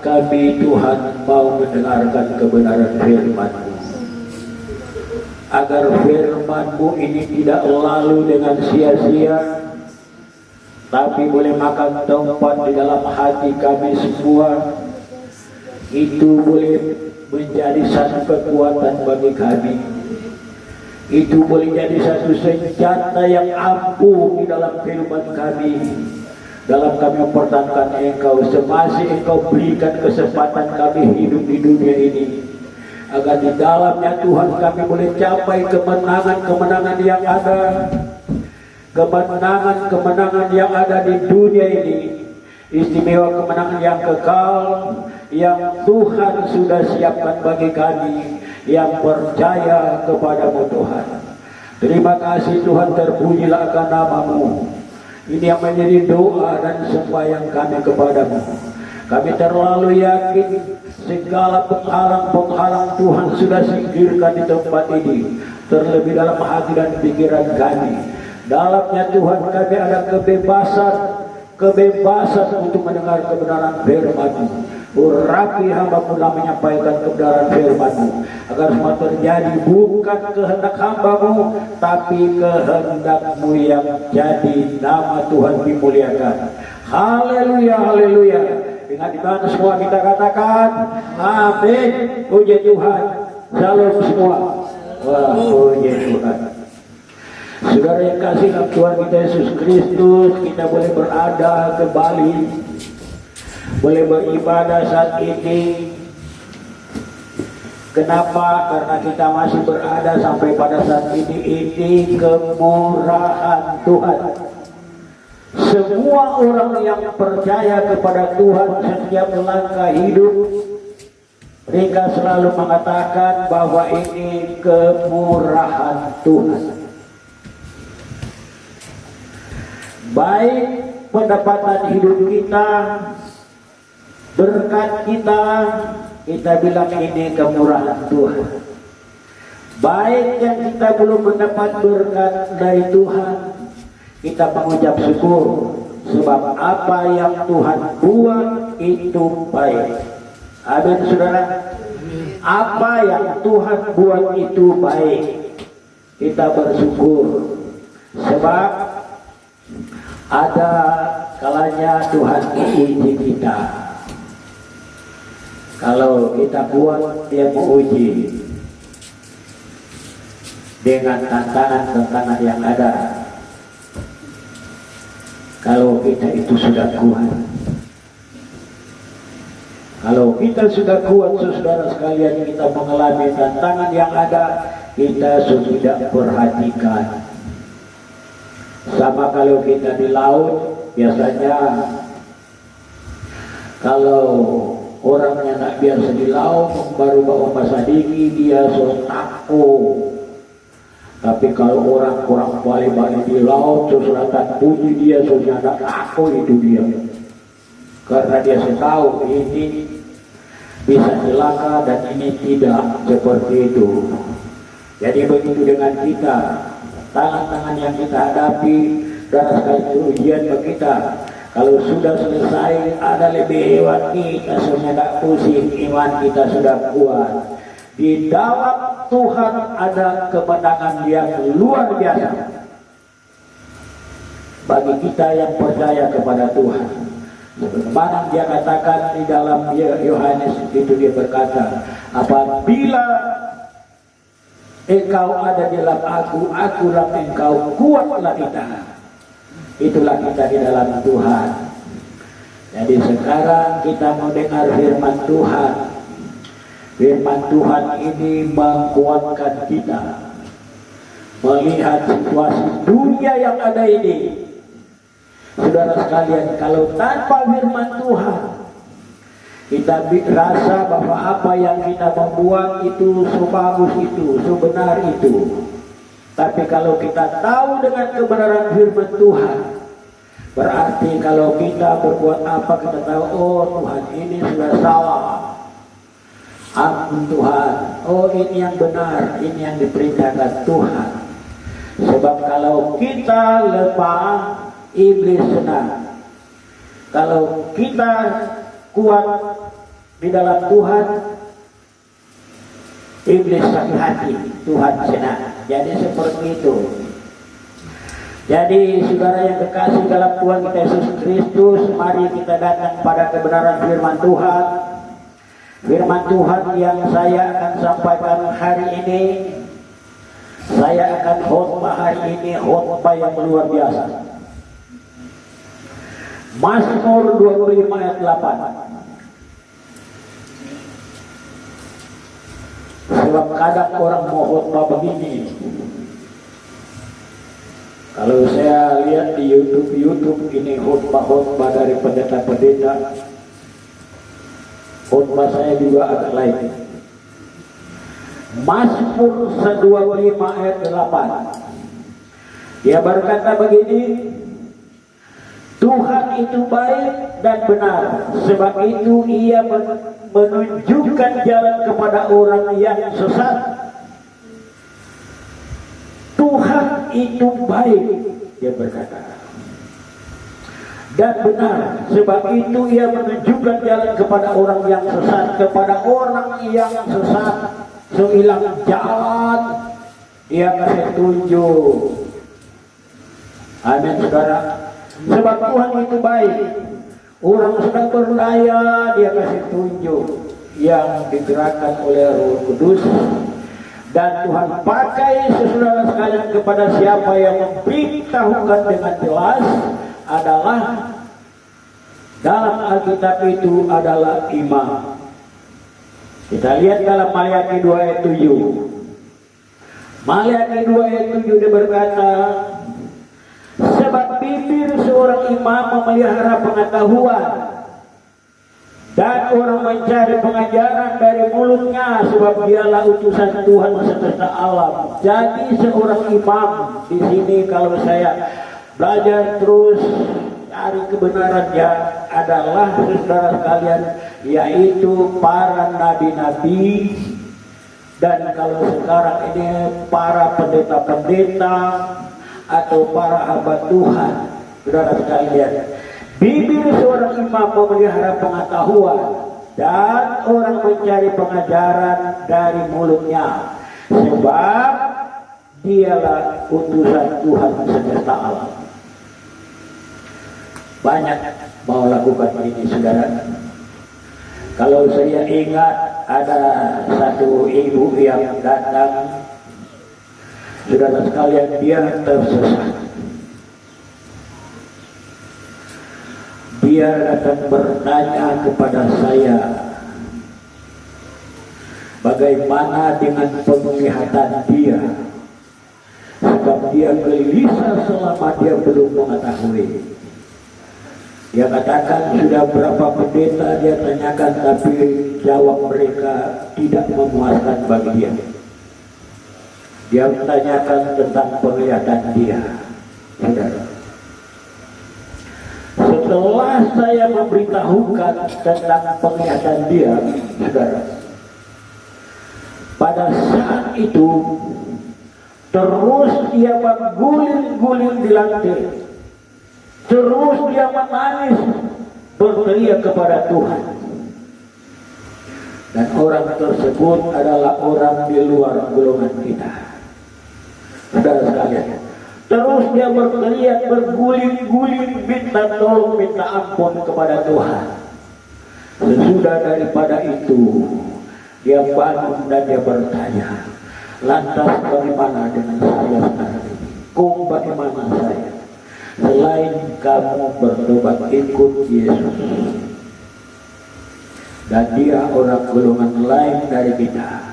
kami Tuhan mau mendengarkan kebenaran firman-Mu, agar firman-Mu ini tidak lalu dengan sia-sia, tapi boleh makan tempat di dalam hati kami semua. Itu boleh menjadi satu kekuatan bagi kami. Itu boleh jadi satu senjata yang ampuh di dalam kehidupan kami, dalam kami mempertahankan Engkau semasih Engkau berikan kesempatan kami hidup di dunia ini, agar di dalamnya Tuhan kami boleh capai kemenangan-kemenangan yang ada, kemenangan-kemenangan yang ada di dunia ini, istimewa kemenangan yang kekal yang Tuhan sudah siapkan bagi kami yang percaya kepada-Mu Tuhan. Terima kasih Tuhan, terpujilah akan nama-Mu. Ini yang menjadi doa dan sembahyang kami kepada-Mu. Kami terlalu yakin segala penghalang-penghalang Tuhan sudah singkirkan di tempat ini, terlebih dalam hati dan pikiran kami. Dalamnya Tuhan kami ada kebebasan untuk mendengar kebenaran firman-Mu. Urapi hamba-Mu dalam menyampaikan kebenaran firman-Mu, agar semua terjadi bukan kehendak hamba-Mu, tapi kehendak-Mu yang jadi. Nama Tuhan dimuliakan. Haleluya, haleluya. Dengan iman semua kita katakan amin. Puji Tuhan. Shalom semua. Wah, puji Tuhan. Saudara yang kasih dalam Tuhan kita Yesus Kristus, kita boleh berada kembali, boleh beribadah saat ini. Kenapa? Karena kita masih berada sampai pada saat ini. Ini kemurahan Tuhan. Semua orang yang percaya kepada Tuhan setiap langkah hidup, mereka selalu mengatakan bahwa ini kemurahan Tuhan. Baik pendapatan hidup kita, berkat kita bilang ini kemurahan Tuhan. Baik yang kita belum mendapat berkat dari Tuhan, kita mengucap syukur, sebab apa yang Tuhan buat itu baik. Amin saudara. Apa yang Tuhan buat itu baik. Kita bersyukur, sebab ada kalanya Tuhan menguji kita. Kalau kita buat, Dia menguji dengan tantangan-tantangan yang ada. Kalau kita itu sudah kuat, kalau kita sudah kuat, saudara sekalian, kita mengalami tantangan yang ada, kita sudah perhatikan. Sama kalau kita di laut, biasanya kalau orang yang tak biasa di laut baru bawa bahasa dingin, dia so takut. Tapi kalau orang kurang balik di laut, seselatan puji dia, sudah tak takut itu dia. Karena dia tahu ini bisa celaka dan ini tidak seperti itu. Jadi begitu dengan kita, tangan-tangan yang kita hadapi dan sekali ujian bagi kita. Kalau sudah selesai, ada lebih hebat kita, sudah tak pusing, iman kita sudah kuat. Di dalam Tuhan ada kemenangan yang luar biasa bagi kita yang percaya kepada Tuhan. Sebagaimana Dia katakan di dalam Yohanes itu, Dia berkata, apabila engkau ada di dalam aku dalam engkau, kuatlah kita. Itulah kita di dalam Tuhan. Jadi sekarang kita mau dengar firman Tuhan. Firman Tuhan ini menguatkan kita melihat situasi dunia yang ada ini. Saudara sekalian, kalau tanpa firman Tuhan, kita rasa bahwa apa yang kita membuat itu sebagus itu, sebenar itu. Tapi kalau kita tahu dengan kebenaran firman Tuhan, berarti kalau kita berbuat apa, kita tahu, oh Tuhan ini sudah salah. Ampun Tuhan, oh ini yang benar, ini yang diperintahkan Tuhan. Sebab kalau kita lemah, iblis senang. Kalau kita kuat, di dalam Tuhan, iblis sakit hati, Tuhan senang. Jadi seperti itu. Jadi saudara yang kekasih dalam Tuhan kita Yesus Kristus, mari kita datang pada kebenaran firman Tuhan. Firman Tuhan yang saya akan sampaikan hari ini, saya akan khotbah hari ini, khotbah yang luar biasa. Mazmur 25 ayat 8. Sebab kadang orang mau khotbah begini. Kalau saya lihat di YouTube ini khotbah dari pendeta-pendeta, khotbah saya juga agak lain. Mazmur 25 ayat 8. Dia berkata begini, Tuhan itu baik dan benar, sebab itu ia menunjukkan jalan kepada orang yang sesat. Tuhan itu baik, dia berkata, dan benar, sebab itu ia menunjukkan jalan kepada orang yang sesat. Kepada orang yang sesat, sehilang jalan, dia kasih tunjuk. Amin saudara. Sebab Tuhan itu baik. Orang sedang berdaya, dia kasih tunjuk yang digerakkan oleh Roh Kudus. Dan Tuhan pakai saudara sekalian kepada siapa yang memberitahukan dengan jelas adalah dalam Alkitab itu adalah imam. Kita lihat dalam Maliaki 2 ayat 7. Maliaki 2 ayat 7 dia berkata, sebab bibir seorang imam memelihara pengetahuan, dan orang mencari pengajaran dari mulutnya, sebab dialah utusan Tuhan semesta alam. Jadi seorang imam di sini, kalau saya belajar terus cari kebenarannya, adalah saudara sekalian, yaitu para nabi-nabi, dan kalau sekarang ini para pendeta-pendeta atau para hamba Tuhan. Saudara sekalian, bibir seorang imam memelihara pengetahuan, dan orang mencari pengajaran dari mulutnya, sebab dialah utusan Tuhan semesta alam. Banyak mau lakukan ini saudara. Kalau saya ingat ada satu ibu yang datang, saudara sekalian, dia tersesat. Dia datang bertanya kepada saya, bagaimana dengan penglihatan dia, sebab dia gelisah selama dia belum mengetahui. Dia katakan sudah berapa pendeta dia tanyakan, tapi jawab mereka tidak memuaskan bagi dia. Dia menanyakan tentang penglihatan dia, saudara. Setelah saya memberitahukan tentang penglihatan dia, saudara, pada saat itu terus dia mengguling-guling di lantai, terus dia menangis, berteriak kepada Tuhan. Dan orang tersebut adalah orang di luar golongan kita, saudara sekalian. Terus dia berteriak, berguling-guling, minta tolong, minta ampun kepada Tuhan. Sesudah daripada itu, dia bangun dan dia bertanya, lantas bagaimana dengan saya sekarang ini? Kung bagaimana saya? Selain kamu bertobat ikut Yesus. Dan dia orang golongan lain dari kita.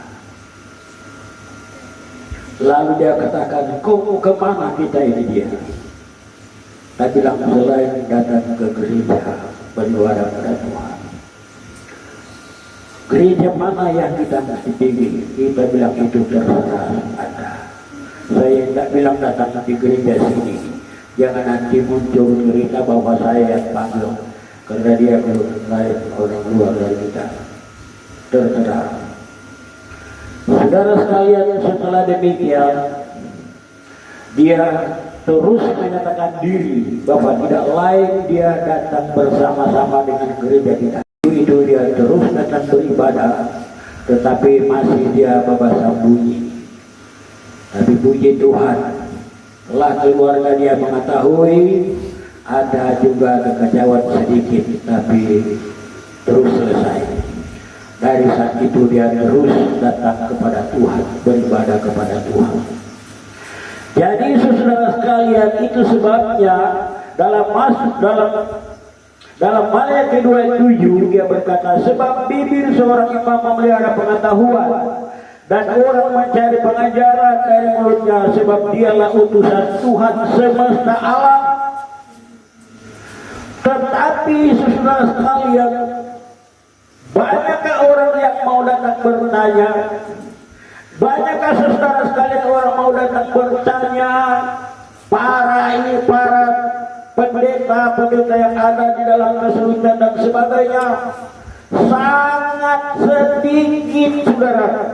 Lalu dia katakan, kau mau kemana kita ini dia? Saya bilang, selain datang ke gereja berdoa kepada Tuhan. Gereja mana yang kita mesti pilih? Kita bilang itu terserah Anda. Saya tidak bilang datang di gereja sini. Jangan nanti muncul cerita bahwa saya yang panggil, karena dia golongan lain, orang luar dari kita. Terserah. Saudara sekalian, setelah demikian dia terus menyatakan diri bahwa tidak lain dia datang bersama-sama dengan gereja kita. itu dia terus datang beribadah, tetapi masih dia berbahasa bunyi. Tapi puji Tuhan, telah keluarga dia mengetahui ada juga kekacauan sedikit, tapi terus selesai. Dari saat itu dia terus datang kepada Tuhan, beribadah kepada Tuhan. Jadi saudara sekalian, itu sebabnya dalam ayat kedua 7 dia berkata, sebab bibir seorang imam memelihara pengetahuan dan orang mencari pengajaran dari mulutnya, sebab dialah utusan Tuhan semesta alam. Tetapi saudara sekalian, banyakkah orang yang mau datang bertanya? Banyakkah saudara sekalian orang mau datang bertanya? Para pendeta yang ada di dalam kesulitan dan sebagainya, sangat sedikit saudara.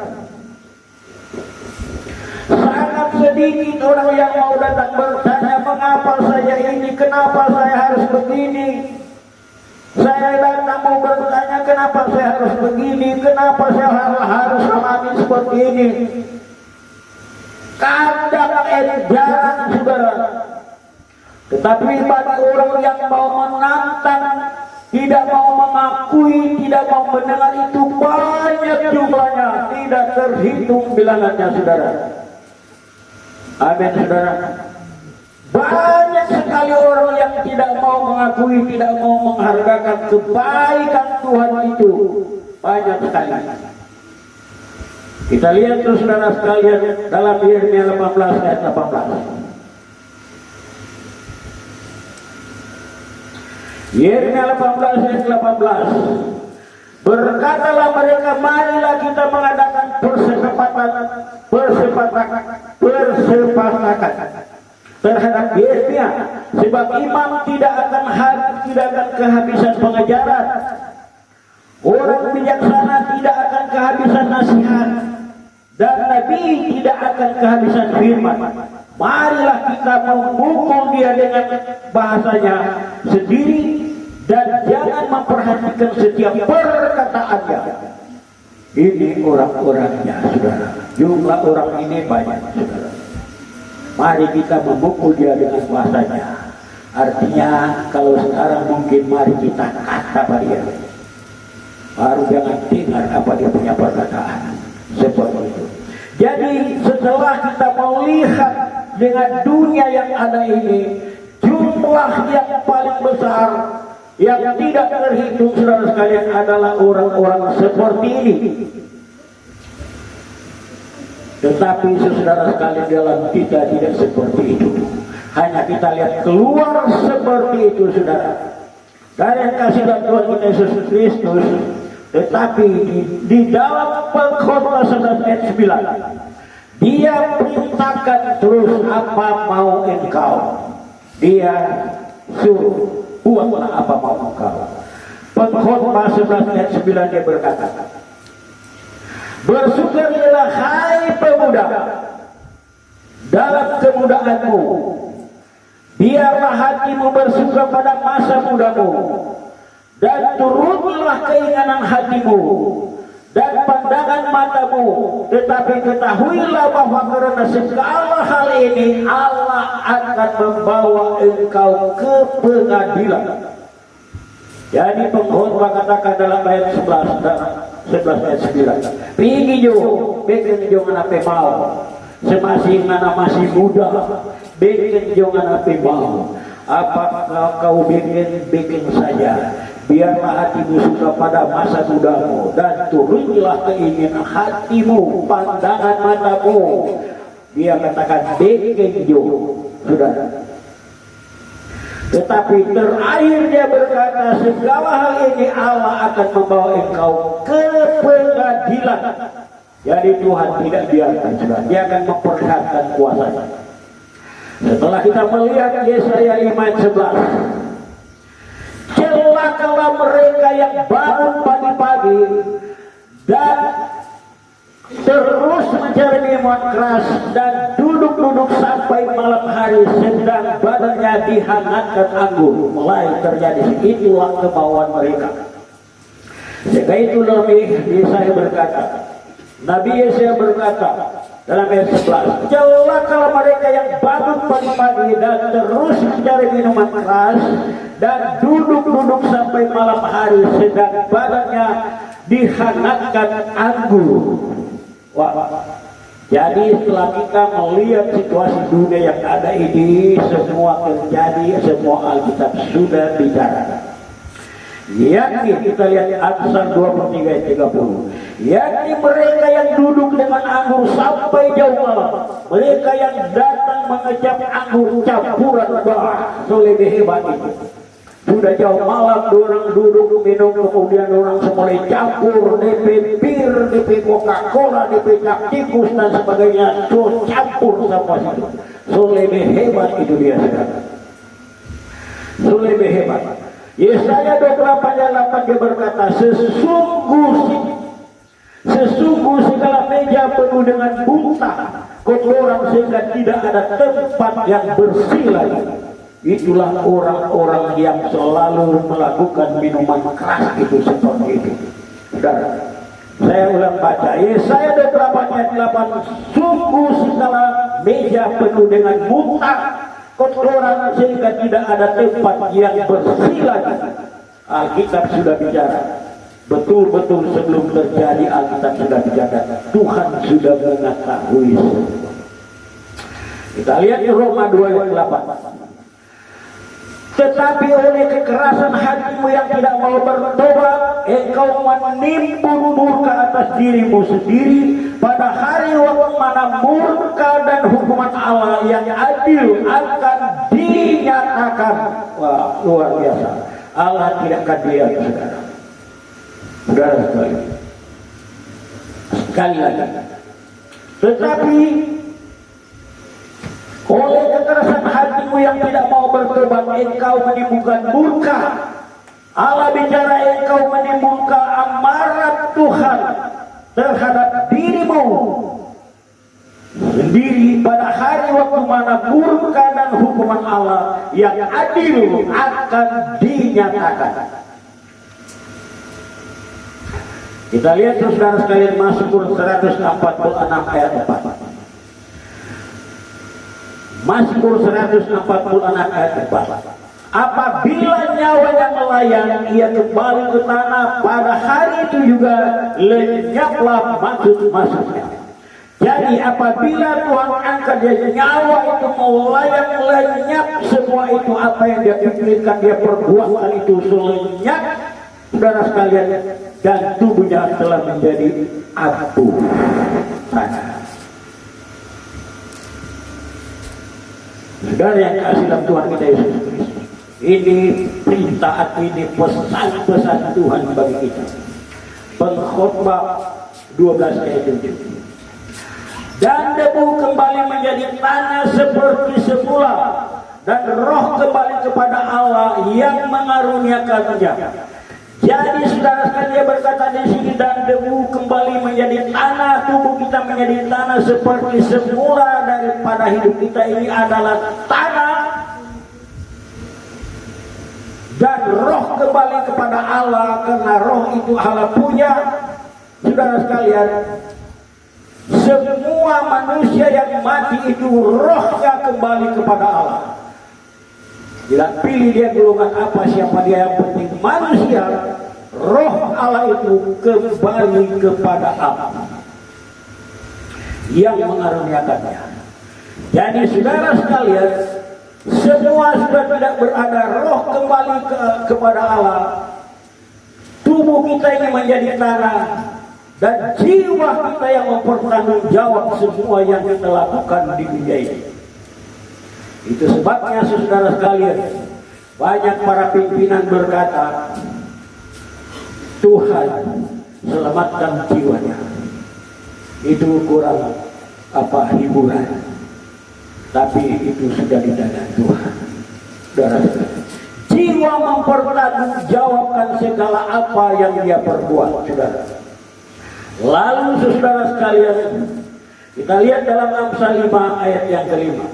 Sangat sedikit orang yang mau datang bertanya, mengapa saya ini, kenapa saya harus begini. Saya datang mau bertanya, kenapa saya harus begini, kenapa saya harus alami seperti ini. Kadang jarang saudara. Tetapi bagi orang yang mau menantang, tidak mau mengakui, tidak mau mendengar, itu banyak jumlahnya, tidak terhitung bilangannya saudara. Amin saudara. Banyak sekali orang yang tidak mau mengakui, tidak mau menghargakan kebaikan Tuhan itu. Banyak sekali. Kita lihat terus saudara sekalian dalam Yeremia 18 ayat 18. Yeremia 18 ayat 18. Berkatalah mereka, marilah kita mengadakan persepakatan terhadap Yeremia, sebab imam tidak akan kehabisan pengajaran, orang bijaksana tidak akan kehabisan nasihat, dan nabi tidak akan kehabisan firman. Marilah kita memukul dia dengan bahasanya sendiri, dan jangan memperhatikan setiap perkataannya. Ini orang-orangnya saudara. Jumlah orang ini banyak saudara. Mari kita memukul dia dengan bahasanya. Artinya kalau sekarang mungkin mari kita kata pada dia, baru jangan dengar apa dia punya perkataan. Seperti itu. Jadi setelah kita melihat dengan dunia yang ada ini, jumlah yang paling besar yang tidak terhitung saudara sekalian adalah orang-orang seperti ini. Tetapi saudara sekalian, dalam kita tidak seperti itu. Hanya kita lihat keluar seperti itu saudara, dari kasih Tuhan kita Yesus Kristus. Tetapi di dalam Pengkhotbah 11 ayat 9, dia perintahkan terus apa mau engkau. Dia suruh buatlah apa mau engkau. Pengkhotbah 11 ayat 9 dia berkata, bersukarilah hai pemuda dalam kemudaanmu, biarlah hatimu bersuka pada masa mudamu, dan turunlah keinginan hatimu dan pandangan matamu, tetapi ketahuilah bahwa karena segala hal ini Allah akan membawa engkau ke pengadilan. Jadi Pengkhotbah katakan dalam ayat 11 ayat 9, pergi jo, bikin jo nganape mau, semasih ngana masih muda, bikin jo nganape mau. Apakah kau bikin saja, biarlah hatimu suka pada masa mudamu, dan turunlah keinginan hatimu, pandangan matamu. Dia katakan bikin jo, saudara. Tetapi terakhir dia berkata, segala hal ini Allah akan membawa engkau ke pengadilan. Jadi Tuhan tidak biarkan, saudara. Dia akan memperlihatkan kuasanya. Setelah kita melihat Yesaya 5 ayat 11, celakalah mereka yang bangun pagi-pagi dan terus mencari minuman keras dan duduk-duduk sampai malam hari, sedang badannya dihangatkan anggur. Mulai terjadi, itulah kemauan mereka. Sehingga itu Yesaya berkata, Nabi Yesaya berkata dalam ayat 11, celakalah mereka yang bangun pagi-pagi dan terus mencari minuman keras dan duduk-duduk sampai malam hari sedang badannya dihangatkan anggur. Wah. Jadi setelah kita melihat situasi dunia yang ada ini, semua terjadi, semua Alkitab sudah bicara. Yakni kita lihat Amsal 23 ayat 30. Yakni mereka yang duduk dengan anggur sampai jauh malam, mereka yang datang mengecap anggur campuran bah, lebih hebat itu. Sudah jauh malam orang duduk minum, kemudian orang mulai campur DP bir, DP Coca-Cola, DP cap tikus dan sebagainya, campur sama situ. Lebih hebat itu dia sekarang. Lebih hebat. Yesaya 28:8 dia berkata, sesungguh segala meja penuh dengan bunta, kotoran sehingga tidak ada tempat yang bersih lagi. Itulah orang-orang yang selalu melakukan minuman keras itu seperti itu. Saudara, saya ulang baca Yesaya 28:8, sungguh segala meja penuh dengan bunta, kotoran sehingga tidak ada tempat yang bersih lagi. Alkitab sudah bicara. Betul-betul sebelum terjadi Alkitab sudah bicara. Tuhan sudah mengetahui semua. Kita lihat di Roma 2:8. Tetapi oleh kekerasan hatimu yang tidak mau bertobat, engkau menimbun murka atas dirimu sendiri pada hari waktu mana murka dan hukuman Allah yang adil akan dinyatakan. Wah, luar biasa. Allah tidak akan diam sekarang. Saudara sekali lagi. Tetapi oleh kekerasan hatimu yang tidak mau bertobat, engkau menimbulkan murka. Allah bicara, engkau menimbulkan amarah Tuhan terhadap dirimu sendiri pada hari waktu mana murka dan hukuman Allah yang adil akan dinyatakan. Kita lihat saudara sekalian Mazmur 146 ayat 4. Mazmur 146 ayat 4. Apabila nyawanya melayang, ia kembali ke tanah, pada hari itu juga lenyaplah maksud-maksudnya. Jadi apabila Tuhan angkat dia nyawa itu melayang, lenyap semua itu, apa yang dia pikirkan, dia perbuatan itu selenyap, saudara sekalian, dan tubuhnya telah menjadi abu tanah. Saudara yang kasih dalam Tuhan kita Yesus Kristus, ini perintah, ini pesan-pesan Tuhan bagi kita. Pengkhotbah 12 ayat 7. Dan debu kembali menjadi tanah seperti semula, dan roh kembali kepada Allah yang mengaruniakannya. Jadi saudara sekalian berkata di sini, dan debu kembali menjadi tanah, tubuh kita menjadi tanah seperti semula, daripada hidup kita ini adalah tanah, dan roh kembali kepada Allah karena roh itu Allah punya. Saudara sekalian, semua manusia yang mati itu rohnya kembali kepada Allah. Tidak pilih dia golongan apa, siapa dia, yang penting manusia, roh Allah itu kembali kepada Allah yang mengaruniakannya. Jadi saudara sekalian, semua sudah tidak berada, roh kembali kepada Allah. Tubuh kita ini menjadi tanah, dan jiwa kita yang mempertanggungjawab semua yang kita lakukan di dunia ini. Itu sebabnya saudara sekalian, banyak para pimpinan berkata, Tuhan selamatkan jiwanya. Itu kurang hiburan, tapi itu sudah di tangan Tuhan. Saudara sekalian, jiwa mempertanggungjawabkan segala apa yang dia perbuat, saudara. Lalu saudara sekalian, kita lihat dalam Amsal 5 ayat yang kelima.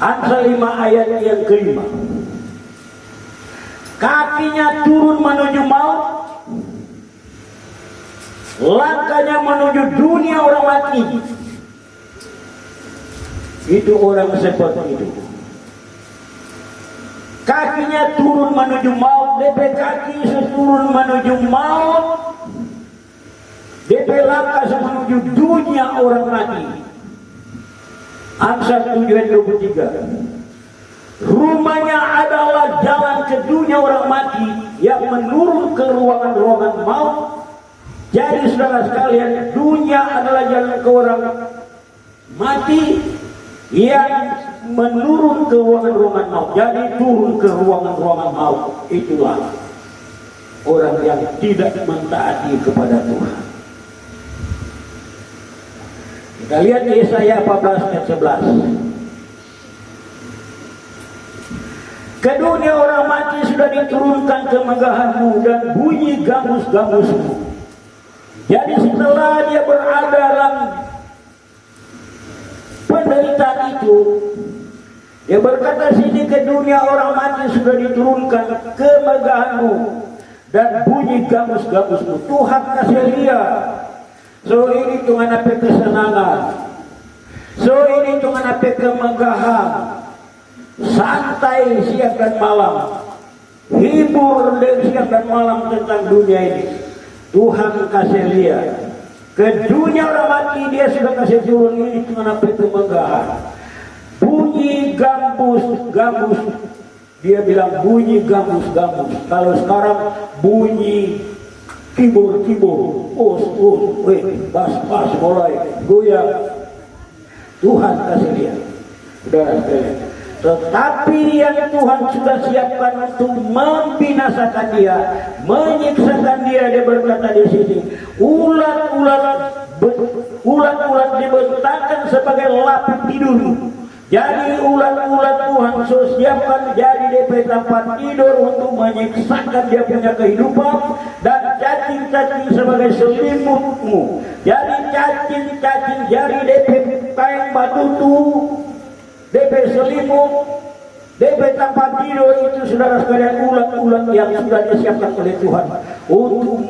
Amsal 5 ayat yang kelima. kakinya turun menuju maut, langkahnya menuju dunia orang mati. Itu orang seperti itu. Kakinya turun menuju maut, DP kaki turun menuju maut, DP langkah menuju dunia orang mati. Amsal 7 ayat 23. Rumahnya adalah jalan ke dunia orang mati yang menurun ke ruangan-ruangan maut. Jadi saudara sekalian, dunia adalah jalan ke orang mati yang menurun ke ruangan-ruangan maut. Jadi turun ke ruangan-ruangan maut. Itulah orang yang tidak mentaati kepada Tuhan. Kita lihat Yesaya 14 ayat 11. Ke dunia orang mati sudah diturunkan kemegahanmu dan bunyi gambus-gambusmu. Jadi setelah dia berada dalam penderitaan itu, dia berkata sini, ke dunia orang mati sudah diturunkan kemegahanmu dan bunyi gambus-gambusmu. Tuhan kasih lihat. So ini Tuhan apa kesenangan. So ini Tuhan apa kemegahan. Santai siang dan malam, hibur siang dan malam tentang dunia ini. Tuhan kasih lihat. Ke dunia orang mati dia sudah kasih turun ini Tuhan apa kemegahan. Bunyi gambus-gambus. Dia bilang bunyi gambus-gambus. Kalau sekarang bunyi kibur-kibur, bas mulai goyang. Tuhan kasih lihat. Saudara sekalian, tetapi yang Tuhan sudah siapkan untuk membinasakan dia, menyiksakan dia, dia berkata di sini, ulat-ulat dibentangkan sebagai lapis tidur. Jadi ulat-ulat Tuhan sudah siapkan jadi DP tempat tidur untuk menyiksakan dia punya kehidupan, dan cacing-cacing sebagai selimutmu. Jadi cacing-cacing jadi DP kain batutu, DP selimut, DP tempat tidur itu saudara sekalian, ulat-ulat yang sudah disiapkan oleh Tuhan untuk